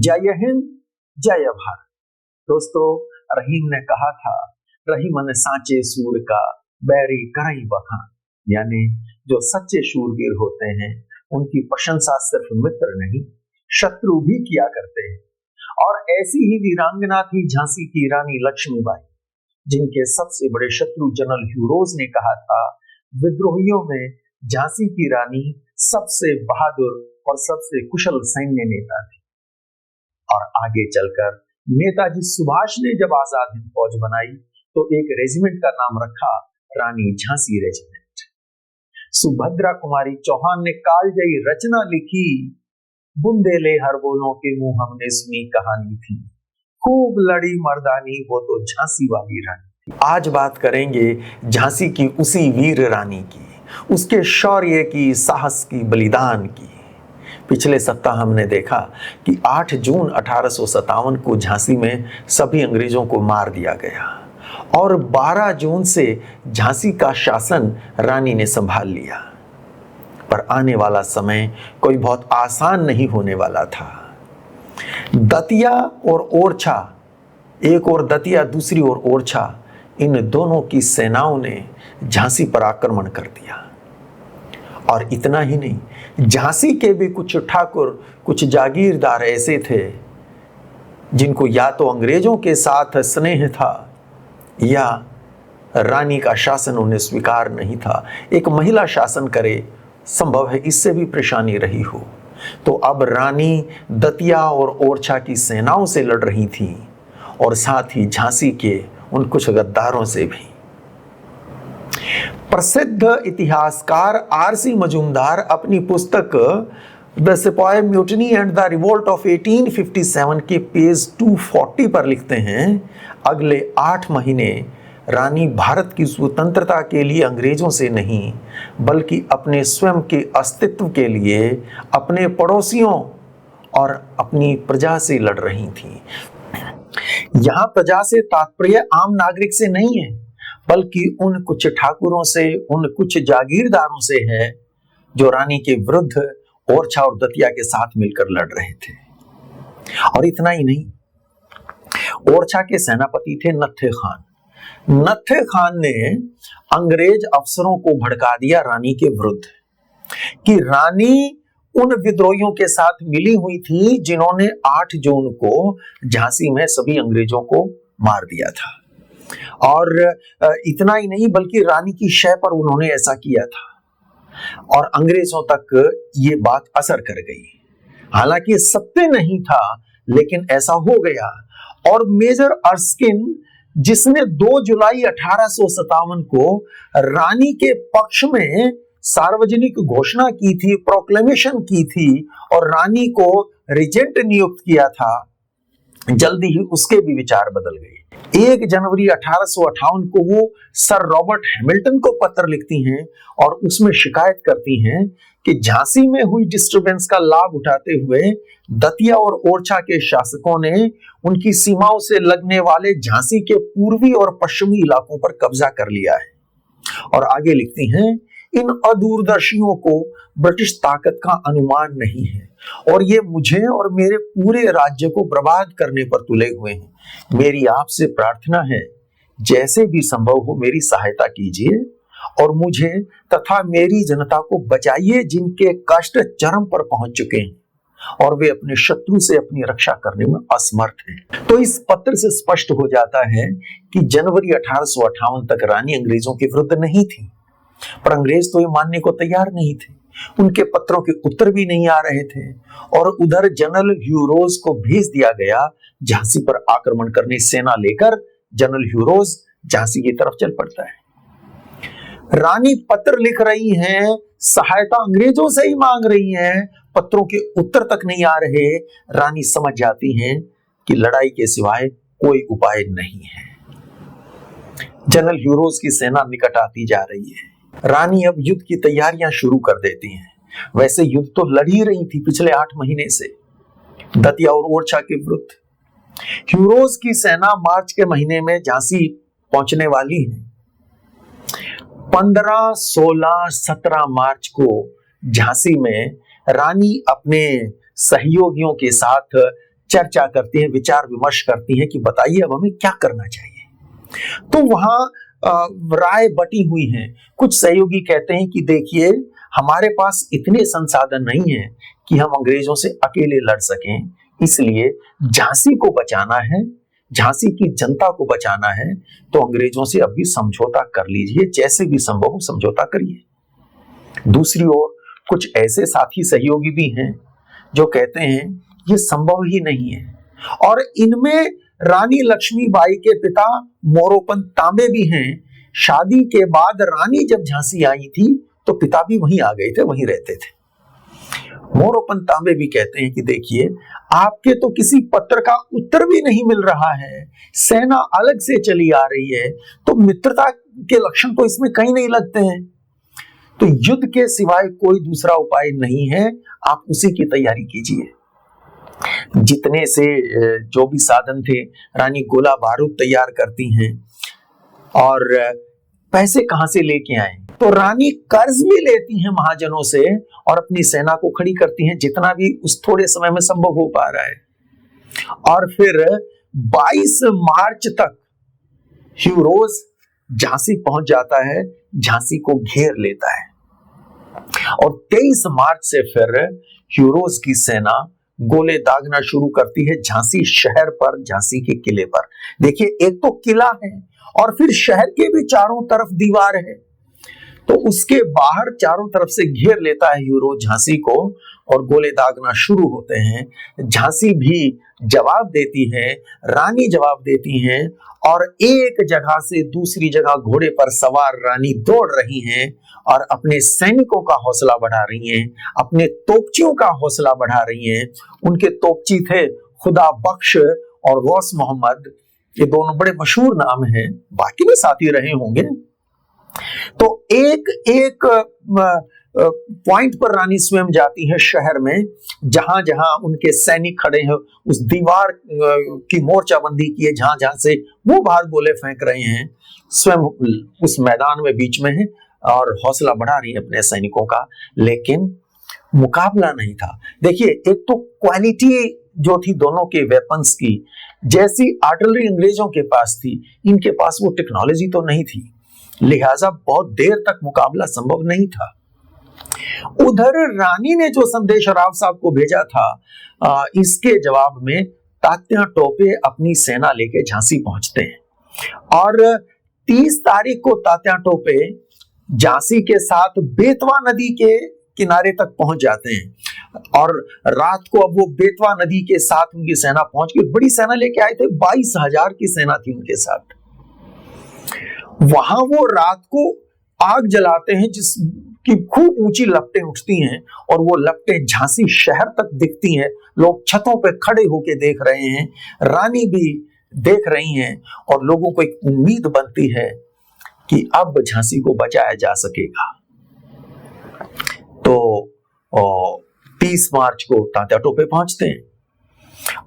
जय हिंद, जय भारत। दोस्तों, रहीम ने कहा था, रही मन साचे सूर का बैरी करई बखान। यानी जो सच्चे शूरवीर होते हैं उनकी प्रशंसा सिर्फ मित्र नहीं शत्रु भी किया करते हैं। और ऐसी ही वीरांगना थी झांसी की रानी लक्ष्मीबाई, जिनके सबसे बड़े शत्रु जनरल ह्यूरोज ने कहा था, विद्रोहियों में झांसी की रानी सबसे बहादुर और सबसे कुशल सैन्य नेता थी। और आगे चलकर नेताजी सुभाष ने जब आजाद हिंद फौज बनाई तो एक रेजिमेंट का नाम रखा रानी झांसी रेजिमेंट। सुभद्रा कुमारी चौहान ने कालजयी रचना लिखी, बुंदेले हर बोलों के मुंह हमने सुनी कहानी थी, खूब लड़ी मर्दानी वो तो झांसी वाली रानी थी। आज बात करेंगे झांसी की उसी वीर रानी की, उसके शौर्य की, साहस की, बलिदान की। पिछले सप्ताह हमने देखा कि 8 जून 1857 को झांसी में सभी अंग्रेजों को मार दिया गया और 12 जून से झांसी का शासन रानी ने संभाल लिया। पर आने वाला समय कोई बहुत आसान नहीं होने वाला था। दतिया और ओरछा, एक और दतिया दूसरी ओर ओरछा, इन दोनों की सेनाओं ने झांसी पर आक्रमण कर दिया। और इतना ही नहीं, झांसी के भी कुछ ठाकुर, कुछ जागीरदार ऐसे थे जिनको या तो अंग्रेजों के साथ स्नेह था या रानी का शासन उन्हें स्वीकार नहीं था। एक महिला शासन करे, संभव है इससे भी परेशानी रही हो। तो अब रानी दतिया और ओरछा की सेनाओं से लड़ रही थी और साथ ही झांसी के उन कुछ गद्दारों से भी। प्रसिद्ध इतिहासकार आरसी मजूमदार अपनी पुस्तक द सिपाही mutiny and the revolt of 1857 के पेज 240 पर लिखते हैं, अगले 8 महीने रानी भारत की स्वतंत्रता के लिए अंग्रेजों से नहीं बल्कि अपने स्वयं के अस्तित्व के लिए अपने पड़ोसियों और अपनी प्रजा से लड़ रही थी। यहां प्रजा से तात्पर्य आम नागरिक से नहीं है बल्कि उन कुछ ठाकुरों से, उन कुछ जागीरदारों से है जो रानी के विरुद्ध ओरछा और दतिया के साथ मिलकर लड़ रहे थे। और इतना ही नहीं, ओरछा के सेनापति थे नत्थे खान। नत्थे खान ने अंग्रेज अफसरों को भड़का दिया रानी के विरुद्ध कि रानी उन विद्रोहियों के साथ मिली हुई थी जिन्होंने 8 जून को झांसी में सभी अंग्रेजों को मार दिया था। और इतना ही नहीं बल्कि रानी की शय पर उन्होंने ऐसा किया था और अंग्रेजों तक ये बात असर कर गई। हालांकि सत्य नहीं था लेकिन ऐसा हो गया। और मेजर अर्स्किन, जिसने 2 जुलाई 1857 को रानी के पक्ष में सार्वजनिक घोषणा की थी, प्रोक्लेमेशन की थी और रानी को रिजेंट नियुक्त किया था, जल्दी ही उसके भी विचार बदल गए। 1 जनवरी 1858 को वो सर रॉबर्ट हैमिल्टन को पत्र लिखती हैं और उसमें शिकायत करती हैं कि झांसी में हुई डिस्टर्बेंस का लाभ उठाते हुए दतिया और ओरछा के शासकों ने उनकी सीमाओं से लगने वाले झांसी के पूर्वी और पश्चिमी इलाकों पर कब्जा कर लिया है। और आगे लिखती हैं, इन अदूरदर्शियों को ब्रिटिश ताकत का अनुमान नहीं है और ये मुझे और मेरे पूरे राज्य को बर्बाद करने पर तुले हुए हैं। मेरी आपसे प्रार्थना है, जैसे भी संभव हो मेरी सहायता कीजिए और मुझे तथा मेरी जनता को बचाइए, जिनके कष्ट चरम पर पहुंच चुके हैं और वे अपने शत्रु से अपनी रक्षा करने में असमर्थ हैं। तो इस पत्र से स्पष्ट हो जाता है कि जनवरी 1858 तक रानी अंग्रेजों के विरुद्ध नहीं थी। पर अंग्रेज तो ये मानने को तैयार नहीं थे, उनके पत्रों के उत्तर भी नहीं आ रहे थे और उधर जनरल ह्यूरोज को भेज दिया गया झांसी पर आक्रमण करने। सेना लेकर जनरल ह्यूरोज झांसी की तरफ चल पड़ता है। रानी पत्र लिख रही हैं, सहायता अंग्रेजों से ही मांग रही हैं, पत्रों के उत्तर तक नहीं आ रहे। रानी समझ जाती हैं कि लड़ाई के सिवाय कोई उपाय नहीं है। जनरल ह्यूरोज की सेना निकट आती जा रही है। रानी अब युद्ध की तैयारियां शुरू कर देती हैं। वैसे युद्ध तो लड़ ही रही थी पिछले 8 महीने से दतिया और ओरछा के विरुद्ध। ह्यूरोज की सेना मार्च के महीने में झांसी पहुंचने वाली है। 15, 16, 17 मार्च को झांसी में रानी अपने सहयोगियों के साथ चर्चा करती हैं, विचार विमर्श करती हैं कि बताइए अब हमें क्या करना चाहिए। तो वहां राय बटी हुई है। कुछ सहयोगी कहते हैं कि देखिए हमारे पास इतने संसाधन नहीं है कि हम अंग्रेजों से अकेले लड़ सकें, इसलिए झांसी को बचाना है, झांसी की जनता को बचाना है, तो अंग्रेजों से अभी समझौता कर लीजिए, जैसे भी संभव हो समझौता करिए। दूसरी ओर कुछ ऐसे साथी सहयोगी भी हैं जो कहते हैं ये संभव ही नहीं है, और इनमें रानी लक्ष्मीबाई के पिता मोरोपंत तांबे भी हैं। शादी के बाद रानी जब झांसी आई थी तो पिता भी वहीं आ गए थे, वहीं रहते थे। मोरोपंत तांबे भी कहते हैं कि देखिए आपके तो किसी पत्र का उत्तर भी नहीं मिल रहा है, सेना अलग से चली आ रही है, तो मित्रता के लक्षण तो इसमें कहीं नहीं लगते हैं। तो युद्ध के सिवाय कोई दूसरा उपाय नहीं है, आप उसी की तैयारी कीजिए। जितने से जो भी साधन थे, रानी गोला बारूद तैयार करती हैं, और पैसे कहां से लेके आए, तो रानी कर्ज भी लेती हैं महाजनों से और अपनी सेना को खड़ी करती हैं, जितना भी उस थोड़े समय में संभव हो पा रहा है। और फिर 22 मार्च तक ह्यूरोज झांसी पहुंच जाता है, झांसी को घेर लेता है, और 23 मार्च से फिर ह्यूरोज की सेना गोले दागना शुरू करती है झांसी शहर पर, झांसी के किले पर। देखिए एक तो किला है और फिर शहर के भी चारों तरफ दीवार है, तो उसके बाहर चारों तरफ से घेर लेता है ह्यूरोज झांसी को, और गोले दागना शुरू होते हैं। झांसी भी जवाब देती है, रानी जवाब देती हैं, और एक जगह से दूसरी जगह घोड़े पर सवार रानी दौड़ रही हैं और अपने सैनिकों का हौसला बढ़ा रही हैं, अपने तोपचियों का हौसला बढ़ा रही हैं। उनके तोपची थे खुदा बख्श और गौस मोहम्मद, ये दोनों बड़े मशहूर नाम हैं, बाकी भी साथी रहे होंगे। तो एक एक पॉइंट पर रानी स्वयं जाती है शहर में, जहां जहां उनके सैनिक खड़े हैं, उस दीवार की मोर्चाबंदी की है, जहां जहां से वो बाहर गोले फेंक रहे हैं, स्वयं उस मैदान में बीच में है और हौसला बढ़ा रही है अपने सैनिकों का। लेकिन मुकाबला नहीं था। देखिए एक तो क्वालिटी जो थी दोनों के वेपन्स की, जैसी आर्टिलरी अंग्रेजों के पास थी, इनके पास वो टेक्नोलॉजी तो नहीं थी, लिहाजा बहुत देर तक मुकाबला संभव नहीं था। उधर रानी ने जो संदेश राव साहब को भेजा था, इसके जवाब में तात्या टोपे अपनी सेना लेके झांसी पहुंचते हैं, और 30 तारीख को तात्या टोपे झांसी के साथ बेतवा नदी के किनारे तक पहुंच जाते हैं, और रात को अब वो बेतवा नदी के साथ उनकी सेना पहुंच गई। बड़ी सेना लेके आए थे, 22,000 की सेना थी उनके साथ। वहां वो रात को आग जलाते हैं जिसकी खूब ऊंची लपटें उठती हैं, और वो लपटें झांसी शहर तक दिखती हैं। लोग छतों पे खड़े होके देख रहे हैं, रानी भी देख रही हैं, और लोगों को एक उम्मीद बनती है कि अब झांसी को बचाया जा सकेगा। तो 30 मार्च को तात्या टोपे पहुंचते हैं,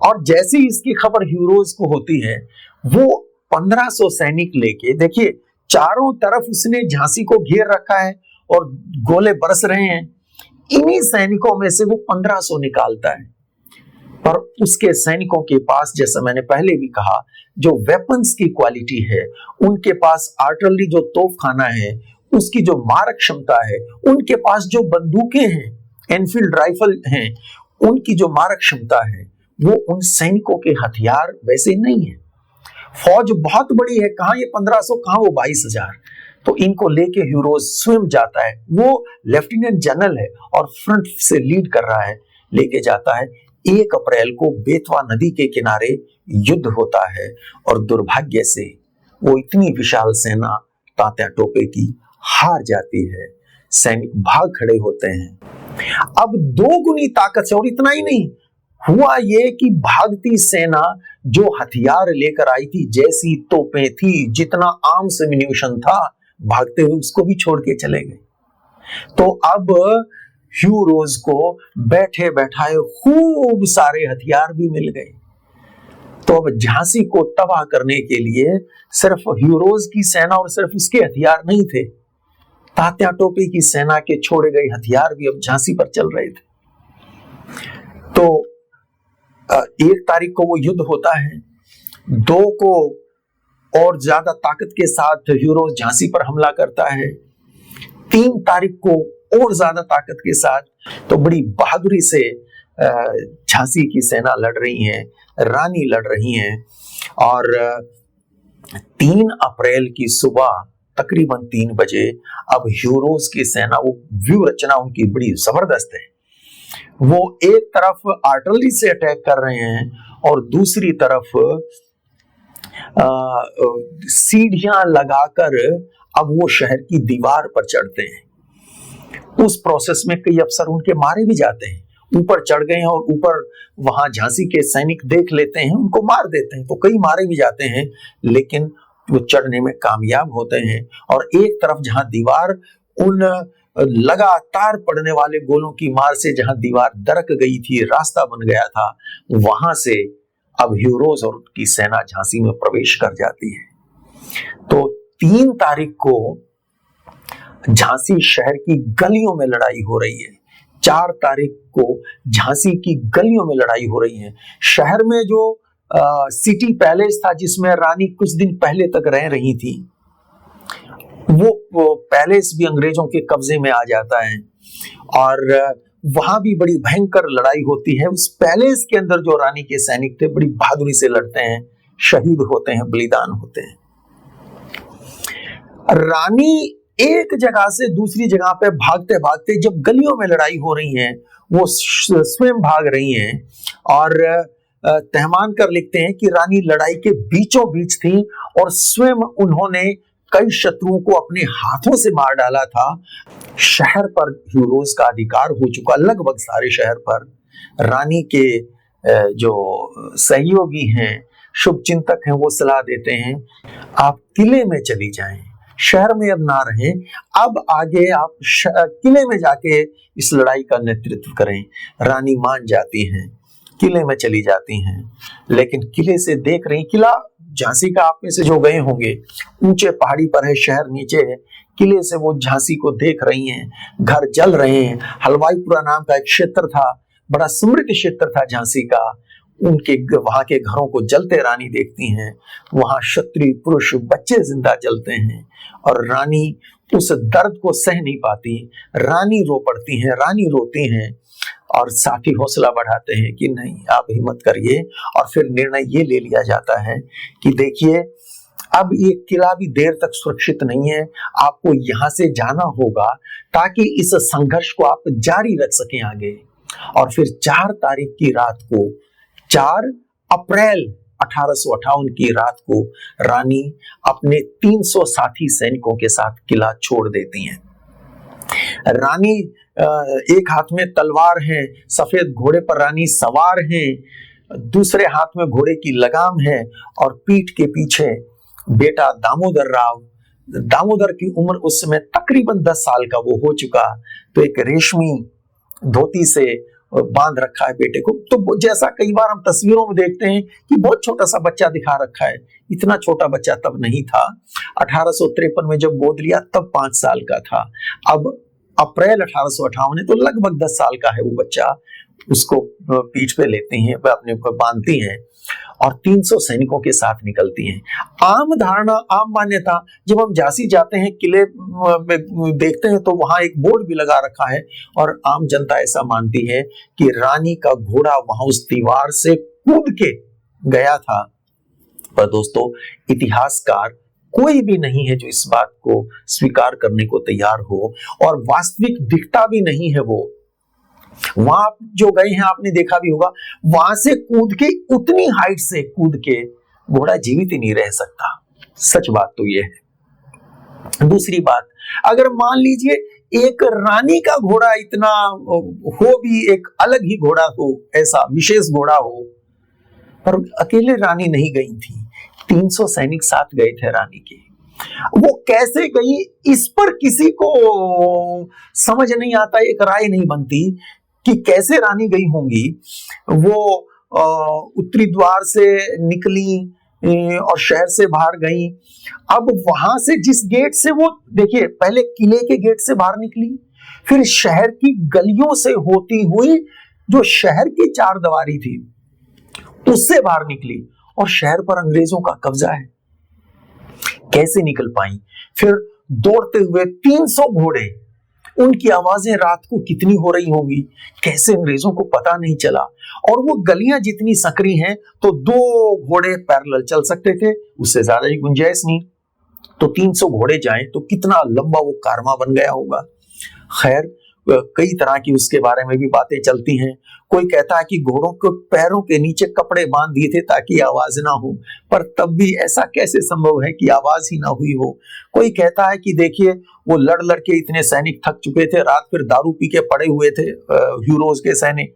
और जैसे ही इसकी खबर ह्यूरोज को होती है, वो 1500 सैनिक लेके, देखिए चारों तरफ उसने झांसी को घेर रखा है और गोले बरस रहे हैं, इन्हीं सैनिकों में से वो 1500 निकालता है। पर उसके सैनिकों के पास, जैसा मैंने पहले भी कहा, जो वेपन्स की क्वालिटी है, उनके पास आर्टिलरी जो तोपखाना है, उसकी जो मारक क्षमता है, उनके पास जो बंदूकें हैं, एनफील्ड राइफल हैं, उनकी जो मारक क्षमता है, वो उन सैनिकों के हथियार वैसे नहीं है। फौज बहुत बड़ी है, कहां ये 1500, कहां वो 22,000। तो इनको लेके ह्यूरोज स्वयं जाता है, वो लेफ्टिनेंट जनरल है और फ्रंट से लीड कर रहा है, लेके जाता है। 1 अप्रैल को बेतवा नदी के किनारे युद्ध होता है, और दुर्भाग्य से वो इतनी विशाल सेना तात्या टोपे की हार जाती है। सैनिक भाग खड़े होते हैं। अब 2 गुनी ताकत से, और इतना ही नहीं हुआ ये कि भागती सेना जो हथियार लेकर आई थी, जैसी तोपें थी, जितना आर्म्स एम्युनिशन था, भागते हुए उसको भी छोड़ के चले गए। तो अब ह्यूरोज को बैठे बैठाए खूब सारे हथियार भी मिल गए। तो अब झांसी को तबाह करने के लिए सिर्फ ह्यूरोज की सेना और सिर्फ उसके हथियार नहीं थे, तात्या टोपे की सेना के छोड़े गए हथियार भी अब झांसी पर चल रहे थे। तो 1 तारीख को वो युद्ध होता है, 2 को और ज्यादा ताकत के साथ यूरोज झांसी पर हमला करता है, 3 तारीख को और ज्यादा ताकत के साथ। तो बड़ी बहादुरी से झांसी की सेना लड़ रही है, रानी लड़ रही है। और 3 अप्रैल की सुबह तकरीबन 3 बजे अब यूरोज की सेना, वो व्यू रचना उनकी बड़ी जबरदस्त है। वो एक तरफ आर्टिलरी से अटैक कर रहे हैं और दूसरी तरफ सीढ़ियां लगाकर अब वो शहर की दीवार पर चढ़ते हैं। उस प्रोसेस में कई अफसर उनके मारे भी जाते हैं, ऊपर चढ़ गए हैं और ऊपर वहां झांसी के सैनिक देख लेते हैं, उनको मार देते हैं, तो कई मारे भी जाते हैं, लेकिन वो चढ़ने में कामयाब होते हैं। और एक तरफ जहां दीवार उन लगातार पड़ने वाले गोलों की मार से जहां दीवार दरक गई थी, रास्ता बन गया था, वहां से अब यूरोज और उनकी सेना झांसी में प्रवेश कर जाती है। तो 3 तारीख को झांसी शहर की गलियों में लड़ाई हो रही है, 4 तारीख को झांसी की गलियों में लड़ाई हो रही है। शहर में जो सिटी पैलेस था जिसमें रानी कुछ दिन पहले तक रह रही थी, वो पैलेस भी अंग्रेजों के कब्जे में आ जाता है और वहां भी बड़ी भयंकर लड़ाई होती है। उस पैलेस के अंदर जो रानी के सैनिक थे बड़ी बहादुरी से लड़ते हैं, शहीद होते हैं, बलिदान होते हैं। रानी एक जगह से दूसरी जगह पे भागते भागते, जब गलियों में लड़ाई हो रही है, वो स्वयं भाग रही हैं और तहमान कर लिखते हैं कि रानी लड़ाई के बीचों बीच थी और स्वयं उन्होंने कई शत्रुओं को अपने हाथों से मार डाला था। शहर पर यूरोज का अधिकार हो चुका, लगभग सारे शहर पर। रानी के जो सहयोगी हैं, शुभचिंतक हैं, वो सलाह देते हैं आप किले में चली जाएं, शहर में अब ना रहें, अब आगे आप किले में जाके इस लड़ाई का नेतृत्व करें। रानी मान जाती हैं, किले में चली जाती हैं, लेकिन किले से देख रही, किला झांसी का आप में से जो गए होंगे, ऊंचे पहाड़ी पर है, शहर नीचे है, किले से वो झांसी को देख रही हैं, घर जल रहे हैं। हलवाईपुरा नाम का एक क्षेत्र था, बड़ा समृद्ध क्षेत्र था झांसी का, उनके वहां के घरों को जलते रानी देखती हैं, वहां क्षत्रिय पुरुष बच्चे जिंदा जलते हैं और रानी उस दर्द को सह नहीं पाती, रानी रो पड़ती हैं, रानी रोती हैं और साथी हौसला बढ़ाते हैं कि नहीं आप हिम्मत करिए। और फिर निर्णय ये ले लिया जाता है कि देखिए अब ये किला भी देर तक सुरक्षित नहीं है, आपको यहां से जाना होगा ताकि इस संघर्ष को आप जारी रख सकें आगे। और फिर 4 तारीख की रात को, 4 अप्रैल 1858 की रात को रानी अपने 300 साथी सैनिकों के साथ किला छोड़ देती हैं। रानी एक हाथ में तलवार है, सफेद घोड़े पर रानी सवार हैं, दूसरे हाथ में घोड़े की लगाम है और पीठ के पीछे बेटा दामोदर राव। दामोदर की उम्र उस समय तकरीबन 10 साल का वो हो चुका, तो एक रेशमी धोती से बांध रखा है बेटे को। तो जैसा कई बार हम तस्वीरों में देखते हैं कि बहुत छोटा सा बच्चा दिखा रखा है, इतना छोटा बच्चा तब नहीं था। 1853 में जब गोद लिया तब 5 साल का था। अब अप्रैल 1858 है तो लगभग 10 साल का है वो बच्चा। उसको पीठ पे लेती हैं, अपने ऊपर बांधती हैं और 300 सैनिकों के साथ निकलती हैं। आम धारणा, आम मान्यता, जब हम झांसी जाते हैं किले में देखते हैं तो वहां एक बोर्ड भी लगा रखा है और आम जनता ऐसा मानती है कि रानी का घोड़ा वहां उस दीवार से कूद के गया था। पर दोस्तों, इतिहासकार कोई भी नहीं है जो इस बात को स्वीकार करने को तैयार हो और वास्तविक दिखता भी नहीं है वो। वहां जो गए हैं आपने देखा भी होगा, वहां से कूद के, उतनी हाइट से कूद के घोड़ा जीवित ही नहीं रह सकता। सच बात तो ये है। दूसरी बात, अगर मान लीजिए एक रानी का घोड़ा इतना हो भी, एक अलग ही घोड़ा हो, ऐसा विशेष घोड़ा हो, पर अकेले रानी नहीं गई थी, 300 सैनिक साथ गए थे रानी के। वो कैसे गई इस पर किसी को समझ नहीं आता, एक राय नहीं बनती कि कैसे रानी गई होंगी। वो उत्तरी द्वार से निकली और शहर से बाहर गई। अब वहां से जिस गेट से वो, देखिए, पहले किले के गेट से बाहर निकली, फिर शहर की गलियों से होती हुई जो शहर की 4 दीवारी थी उससे बाहर निकली और शहर पर अंग्रेजों का कब्जा है। कैसे निकल पाई? फिर दौड़ते हुए 300 घोड़े, उनकी आवाजें रात को कितनी हो रही होंगी, कैसे अंग्रेजों को पता नहीं चला। और वो गलियां जितनी सकरी हैं तो 2 घोड़े पैरेलल चल सकते थे, उससे ज्यादा ही गुंजाइश नहीं। तो 300 घोड़े जाएं तो कितना लंबा वो कारवां बन गया होगा। खैर, कई तरह की उसके बारे में भी बातें चलती हैं। कोई कहता है कि घोड़ों को पैरों के नीचे कपड़े बांध दिए थे ताकि आवाज ना हो, पर तब भी ऐसा कैसे संभव है कि आवाज ही ना हुई हो। कोई कहता है कि देखिए, वो लड़ लड़ के इतने सैनिक थक चुके थे, रात फिर दारू पी के पड़े हुए थे ह्यूरोज के सैनिक।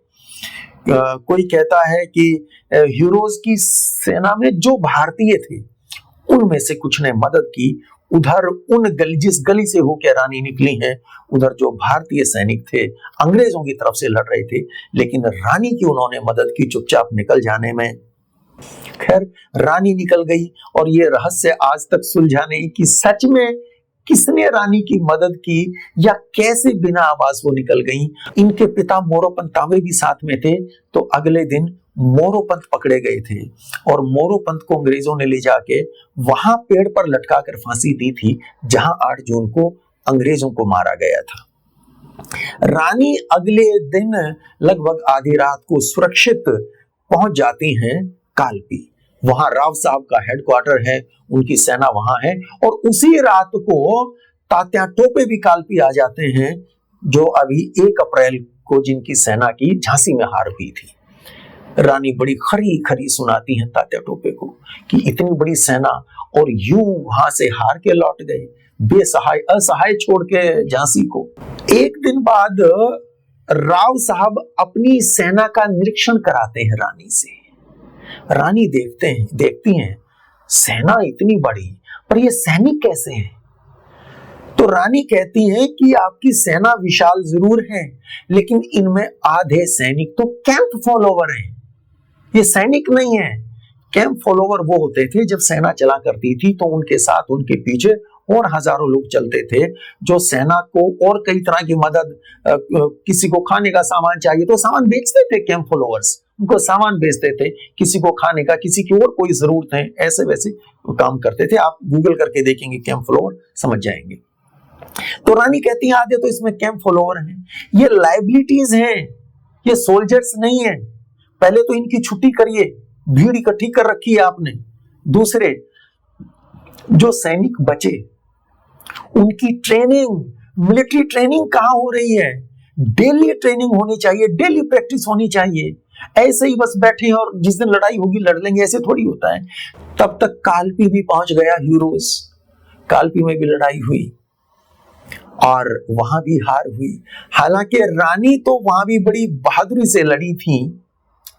कोई कहता है कि ह्यूरोज की सेना में जो भारतीय थे उनमें से कुछ ने मदद की। उधर जिस गली से होकर रानी निकली हैं, उधर जो भारतीय सैनिक थे अंग्रेजों की तरफ से लड़ रहे थे, लेकिन रानी की उन्होंने मदद की चुपचाप निकल जाने में। खैर, रानी निकल गई और ये रहस्य आज तक सुलझा नहीं कि सच में किसने रानी की मदद की या कैसे बिना आवाज वो निकल गई। इनके पिता मोरोपंत तांबे भी साथ में थे। तो अगले दिन मोरोपंत पकड़े गए थे और मोरोपंत को अंग्रेजों ने ले जाके वहां पेड़ पर लटकाकर फांसी दी थी, जहां 8 जून को अंग्रेजों को मारा गया था। रानी अगले दिन लगभग आधी रात को सुरक्षित पहुंच जाती हैं कालपी। वहां राव साहब का हेडक्वार्टर है, उनकी सेना वहां है। और उसी रात को तात्या टोपे भी कालपी आ जाते हैं, जो अभी 1 अप्रैल को जिनकी सेना की झांसी में हार हुई थी। रानी बड़ी खरी खरी सुनाती हैं तात्या टोपे को कि इतनी बड़ी सेना और यूं वहां से हार के लौट गए, बेसहाय असहाय छोड़ के झांसी को। एक दिन बाद राव साहब अपनी सेना का निरीक्षण कराते हैं रानी से। रानी देखती हैं सेना इतनी बड़ी, पर ये सैनिक कैसे हैं? तो रानी कहती है कि आपकी सेना विशाल जरूर है, लेकिन इनमें आधे सैनिक तो कैंप फॉलोवर हैं। ये सैनिक नहीं है। कैंप फॉलोवर वो होते थे जब सेना चला करती थी तो उनके साथ उनके पीछे और हजारों लोग चलते थे, जो सेना को और कई तरह की मदद, किसी को खाने का सामान चाहिए तो सामान बेचते थे। कैंप फॉलोवर्स उनको सामान बेचते थे, किसी को खाने का, किसी की और कोई जरूरत है, ऐसे वैसे काम करते थे। आप गूगल करके देखेंगे कैंप फॉलोवर, समझ जाएंगे। तो रानी कहती है आधे तो इसमें कैंप फॉलोवर हैं, ये लाइबिलिटीज हैं, ये सोल्जर्स नहीं है। पहले तो इनकी छुट्टी करिए, भीड़ इकट्ठी कर रखी है आपने। दूसरे, जो सैनिक बचे उनकी ट्रेनिंग, मिलिट्री ट्रेनिंग कहां हो रही है? डेली ट्रेनिंग होनी चाहिए, डेली प्रैक्टिस होनी चाहिए। ऐसे ही बस बैठे और जिस दिन लड़ाई होगी लड़ लेंगे, ऐसे थोड़ी होता है। तब तक कालपी भी पहुंच गया ह्यूरोज। कालपी में भी लड़ाई हुई और वहां भी हार हुई। हालांकि रानी तो वहां भी बड़ी बहादुरी से लड़ी थी,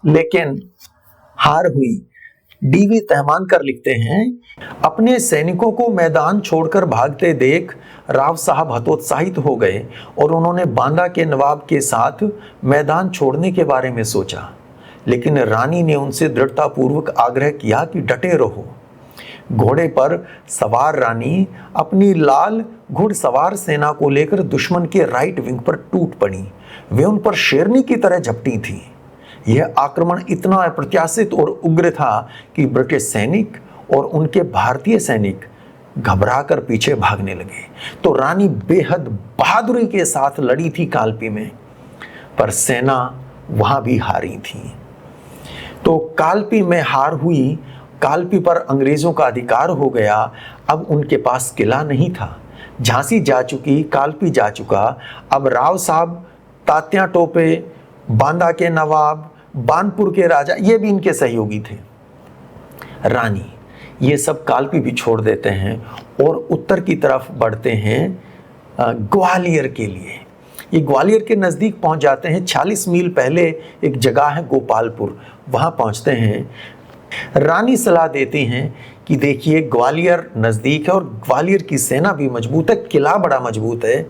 लेकिन हार हुई। डीवी तहमानकर लिखते हैं, अपने सैनिकों को मैदान छोड़कर भागते देख राव साहब हतोत्साहित हो गए और उन्होंने बांदा के नवाब के साथ मैदान छोड़ने के बारे में सोचा, लेकिन रानी ने उनसे दृढ़तापूर्वक आग्रह किया कि डटे रहो। घोड़े पर सवार रानी अपनी लाल घुड़सवार सेना को लेकर दुश्मन के राइट विंग पर टूट पड़ी। वे उन पर शेरनी की तरह झपटी थी। यह आक्रमण इतना अप्रत्याशित और उग्र था कि ब्रिटिश सैनिक और उनके भारतीय सैनिक घबराकर पीछे भागने लगे। तो रानी बेहद बहादुरी के साथ लड़ी थी कालपी में, पर सेना वहां भी हारी थी। तो कालपी में हार हुई, कालपी पर अंग्रेजों का अधिकार हो गया। अब उनके पास किला नहीं था। झांसी जा चुकी, कालपी जा चुका। अब राव साहब, तात्या टोपे, बांदा के नवाब, बानपुर के राजा, ये भी इनके सहयोगी थे। रानी ये सब कालपी भी छोड़ देते हैं और उत्तर की तरफ बढ़ते हैं ग्वालियर के लिए। ये ग्वालियर के नज़दीक पहुंच जाते हैं। 40 मील पहले एक जगह है गोपालपुर, वहां पहुंचते हैं। रानी सलाह देती हैं कि देखिए ग्वालियर नज़दीक है और ग्वालियर की सेना भी मजबूत है, किला बड़ा मजबूत है,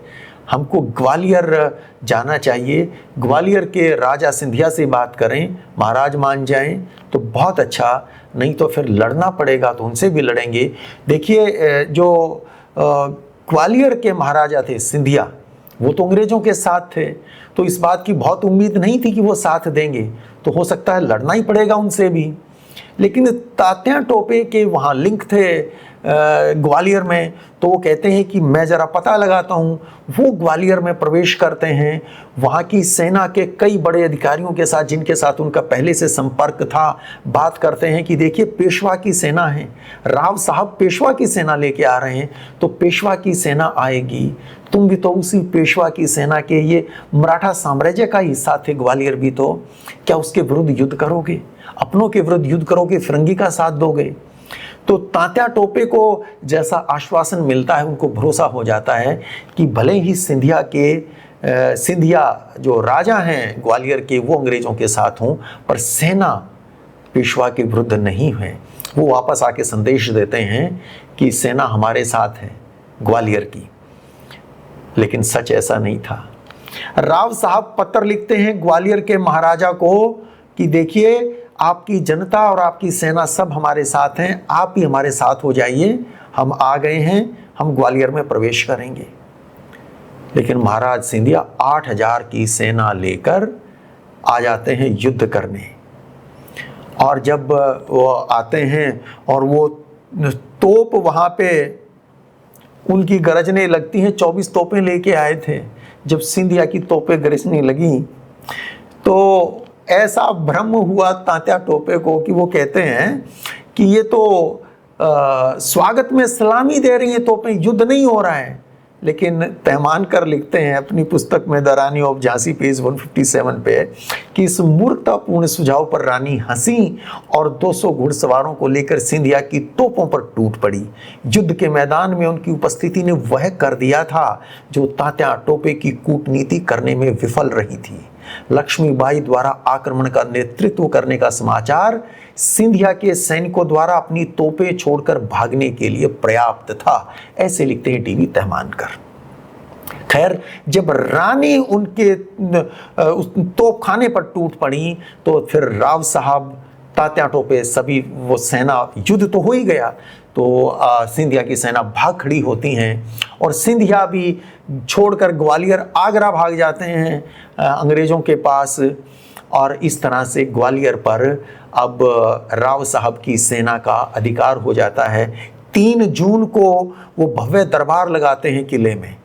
हमको ग्वालियर जाना चाहिए। ग्वालियर के राजा सिंधिया से बात करें, महाराज मान जाएं तो बहुत अच्छा, नहीं तो फिर लड़ना पड़ेगा तो उनसे भी लड़ेंगे। देखिए जो ग्वालियर के महाराजा थे सिंधिया, वो तो अंग्रेजों के साथ थे, तो इस बात की बहुत उम्मीद नहीं थी कि वो साथ देंगे, तो हो सकता है लड़ना ही पड़ेगा उनसे भी। लेकिन तात्या टोपे के वहाँ लिंक थे ग्वालियर में, तो वो कहते हैं कि मैं ज़रा पता लगाता हूँ। वो ग्वालियर में प्रवेश करते हैं, वहाँ की सेना के कई बड़े अधिकारियों के साथ, जिनके साथ उनका पहले से संपर्क था, बात करते हैं कि देखिए पेशवा की सेना है, राव साहब पेशवा की सेना लेके आ रहे हैं, तो पेशवा की सेना आएगी, तुम भी तो उसी पेशवा की सेना के, ये मराठा साम्राज्य का हिस्सा थे ग्वालियर भी, तो क्या उसके विरुद्ध युद्ध करोगे, अपनों के विरुद्ध युद्ध करोगे, फिरंगी का साथ दोगे? तो तात्या टोपे को जैसा आश्वासन मिलता है, उनको भरोसा हो जाता है कि भले ही सिंधिया जो राजा हैं ग्वालियर के वो अंग्रेजों के साथ हों, पर सेना पेशवा के विरुद्ध नहीं है। वो वापस आके संदेश देते हैं कि सेना हमारे साथ है ग्वालियर की। लेकिन सच ऐसा नहीं था। राव साहब पत्र लिखते हैं ग्वालियर के महाराजा को कि देखिए आपकी जनता और आपकी सेना सब हमारे साथ हैं, आप भी हमारे साथ हो जाइए, हम आ गए हैं, हम ग्वालियर में प्रवेश करेंगे। लेकिन महाराज सिंधिया 8000 की सेना लेकर आ जाते हैं युद्ध करने। और जब वो आते हैं और वो तोप वहाँ पे उनकी गरजने लगती हैं, 24 तोपें लेके आए थे। जब सिंधिया की तोपें गरजने लगी तो ऐसा भ्रम हुआ तात्या टोपे को कि वो कहते हैं कि ये तो स्वागत में सलामी दे रही हैं तोपें, युद्ध नहीं हो रहा है। लेकिन पैमानकर लिखते हैं अपनी पुस्तक में the Rani of Jhansi page 157 पे कि इस मूर्खतापूर्ण सुझाव पर रानी हंसी और 200 घुड़सवारों को लेकर सिंधिया की तोपों पर टूट पड़ी। युद्ध के मैदान में उनकी उपस्थिति ने वह कर दिया था जो तात्या टोपे की कूटनीति करने में विफल रही थी। लक्ष्मीबाई द्वारा आक्रमण का नेतृत्व करने का समाचार सिंधिया के सैनिकों द्वारा अपनी तोपें छोड़कर भागने के लिए पर्याप्त था, ऐसे लिखते हैं टीवी तहमानकर। खैर, जब रानी उनके उस तोपखाने पर टूट पड़ी तो फिर राव साहब, तात्या टोपे, सभी वो सेना, युद्ध तो हो ही गया, तो सिंधिया की सेना भाग खड़ी होती हैं और सिंधिया भी छोड़कर ग्वालियर, आगरा भाग जाते हैं अंग्रेज़ों के पास। और इस तरह से ग्वालियर पर अब राव साहब की सेना का अधिकार हो जाता है। 3 जून को वो भव्य दरबार लगाते हैं किले में,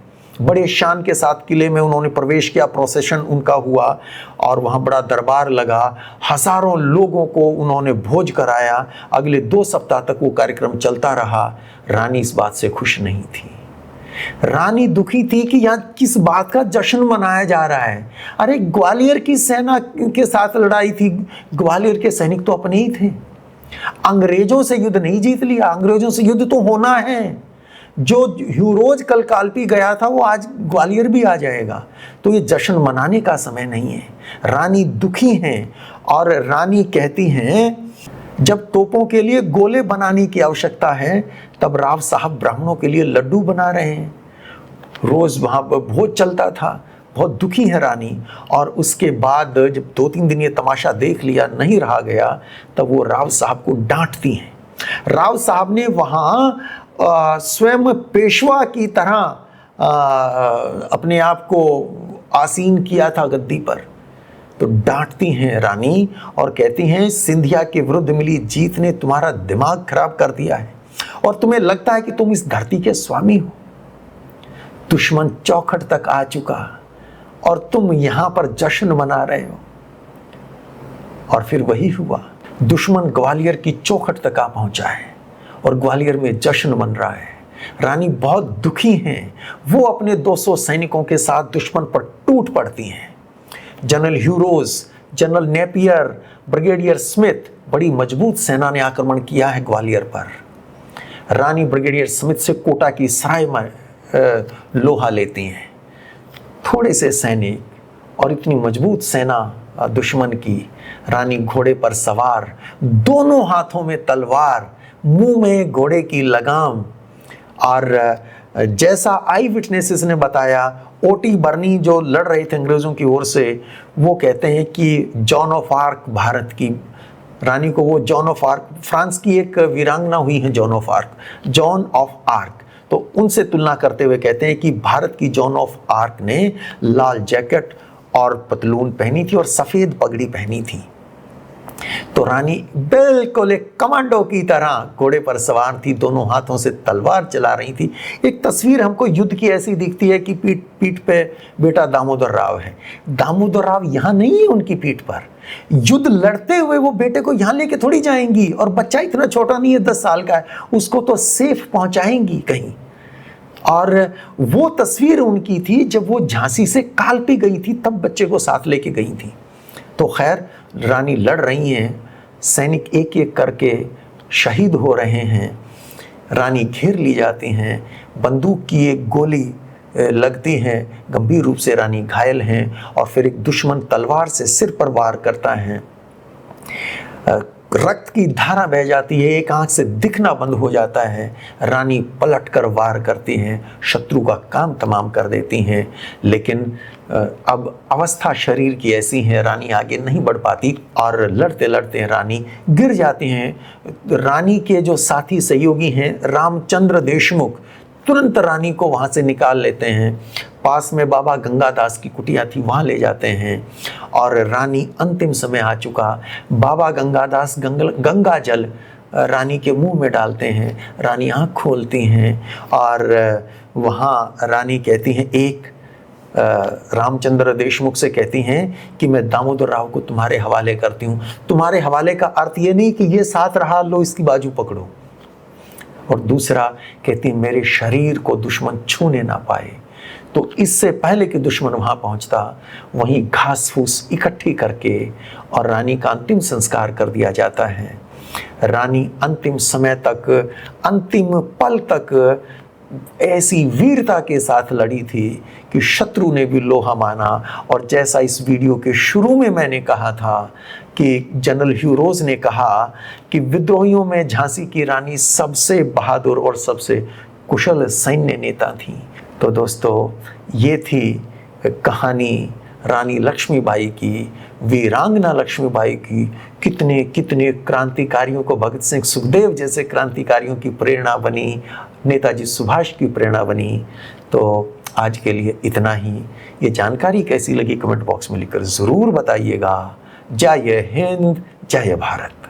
बड़े शान के साथ किले में उन्होंने प्रवेश किया, प्रोसेशन उनका हुआ और वहाँ बड़ा दरबार लगा। हजारों लोगों को उन्होंने भोज कराया। अगले 2 सप्ताह तक वो कार्यक्रम चलता रहा। रानी इस बात से खुश नहीं थी। रानी दुखी थी कि यहाँ किस बात का जश्न मनाया जा रहा है। अरे ग्वालियर की सेना के साथ लड़ाई थी, ग्वालियर के सैनिक तो अपने ही थे। अंग्रेजों से युद्ध नहीं जीत लिया, अंग्रेजों से युद्ध तो होना है। जो ह्यूरोज कल कालपी गया था वो आज ग्वालियर भी आ जाएगा, तो ये जश्न मनाने का समय नहीं है। रानी दुखी हैं और रानी कहती हैं जब तोपों के लिए गोले बनाने की आवश्यकता है तब राव साहब ब्राह्मणों के लिए लड्डू बना रहे हैं। रोज वहाँ पर भोज चलता था। बहुत दुखी है रानी। और उसके बाद जब 2-3 दिन ये तमाशा देख लिया, नहीं रहा गया, तब वो राव साहब को डांटती हैं। राव साहब ने वहाँ स्वयं पेशवा की तरह अपने आप को आसीन किया था गद्दी पर। तो डांटती हैं रानी और कहती हैं सिंधिया के विरुद्ध मिली जीत ने तुम्हारा दिमाग खराब कर दिया है और तुम्हें लगता है कि तुम इस धरती के स्वामी हो। दुश्मन चौखट तक आ चुका और तुम यहां पर जश्न मना रहे हो। और फिर वही हुआ, दुश्मन ग्वालियर की चौखट तक आ पहुंचा है और ग्वालियर में जश्न मन रहा है। रानी बहुत दुखी हैं। वो अपने 200 सैनिकों के साथ दुश्मन पर टूट पड़ती हैं। General Hugh Rose, general Napier, brigadier Smith, बड़ी मजबूत सेना ने आक्रमण किया है ग्वालियर पर। रानी ब्रिगेडियर स्मिथ से कोटा की सराय में लोहा लेती हैं। थोड़े से सैनिक और इतनी मजबूत सेना दुश्मन की। रानी घोड़े पर सवार, दोनों हाथों में तलवार, मुंह में घोड़े की लगाम। और जैसा आई विटनेसेस ने बताया, ओटी बर्नी जो लड़ रहे थे अंग्रेजों की ओर से, वो कहते हैं कि जॉन ऑफ आर्क भारत की रानी को, वो जॉन ऑफ आर्क, फ्रांस की एक वीरांगना हुई है John of arc, John of arc, तो उनसे तुलना करते हुए कहते हैं कि भारत की जॉन ऑफ आर्क ने लाल जैकेट और पतलून पहनी थी और सफेद पगड़ी पहनी थी। तो रानी बिल्कुल एक कमांडो की तरह घोड़े पर सवार थी, दोनों हाथों से तलवार चला रही थी। एक तस्वीर हमको युद्ध की ऐसी दिखती है कि पीठ पे बेटा दामोदर राव है। दामोदर राव यहाँ नहीं है उनकी पीठ पर, युद्ध लड़ते हुए वो बेटे को यहाँ लेके थोड़ी जाएंगी, और बच्चा इतना छोटा नहीं है, 10 साल का है, उसको तो सेफ पहुंचाएंगी कहीं। और वो तस्वीर उनकी थी जब वो झांसी से कालपी गई थी, तब बच्चे को साथ लेके गई थी। तो खैर रानी लड़ रही हैं, सैनिक एक एक करके शहीद हो रहे हैं, रानी घेर ली जाती हैं, बंदूक की एक गोली लगती है, गंभीर रूप से रानी घायल हैं, और फिर एक दुश्मन तलवार से सिर पर वार करता है, रक्त की धारा बह जाती है, एक आंख से दिखना बंद हो जाता है, रानी पलटकर वार करती हैं, शत्रु का काम तमाम कर देती हैं। लेकिन अब अवस्था शरीर की ऐसी है, रानी आगे नहीं बढ़ पाती और लड़ते लड़ते रानी गिर जाती हैं। रानी के जो साथी सहयोगी हैं रामचंद्र देशमुख, तुरंत रानी को वहाँ से निकाल लेते हैं, पास में बाबा गंगादास की कुटिया थी वहाँ ले जाते हैं, और रानी अंतिम समय आ चुका, बाबा गंगादास गंगा जल रानी के मुंह में डालते हैं, रानी आँख खोलती हैं, और वहाँ रानी कहती हैं, एक रामचंद्र देशमुख से कहती हैं कि मैं दामोदर राव को तुम्हारे हवाले करती हूँ। तुम्हारे हवाले का अर्थ ये नहीं कि ये साथ रहा, लो इसकी बाजू पकड़ो, और दूसरा कहती मेरे शरीर को दुश्मन छूने ना पाए। तो इससे पहले कि दुश्मन वहां पहुंचता, वहीं घास फूस इकट्ठी करके और रानी का अंतिम संस्कार कर दिया जाता है। रानी अंतिम समय तक, अंतिम पल तक ऐसी वीरता के साथ लड़ी थी कि शत्रु ने भी लोहा माना। और जैसा इस वीडियो के शुरू में मैंने कहा था कि जनरल ह्यू रोज ने कहा कि विद्रोहियों में झांसी की रानी सबसे बहादुर और सबसे कुशल सैन्य नेता थी। तो दोस्तों, ये थी कहानी रानी लक्ष्मीबाई की, वीरांगना लक्ष्मीबाई की। कितने कितने क्रांतिकारियों को, भगत सिंह सुखदेव जैसे क्रांतिकारियों की प्रेरणा बनी, नेताजी सुभाष की प्रेरणा बनी। तो आज के लिए इतना ही। ये जानकारी कैसी लगी कमेंट बॉक्स में लिखकर ज़रूर बताइएगा। जय हिंद, जय भारत।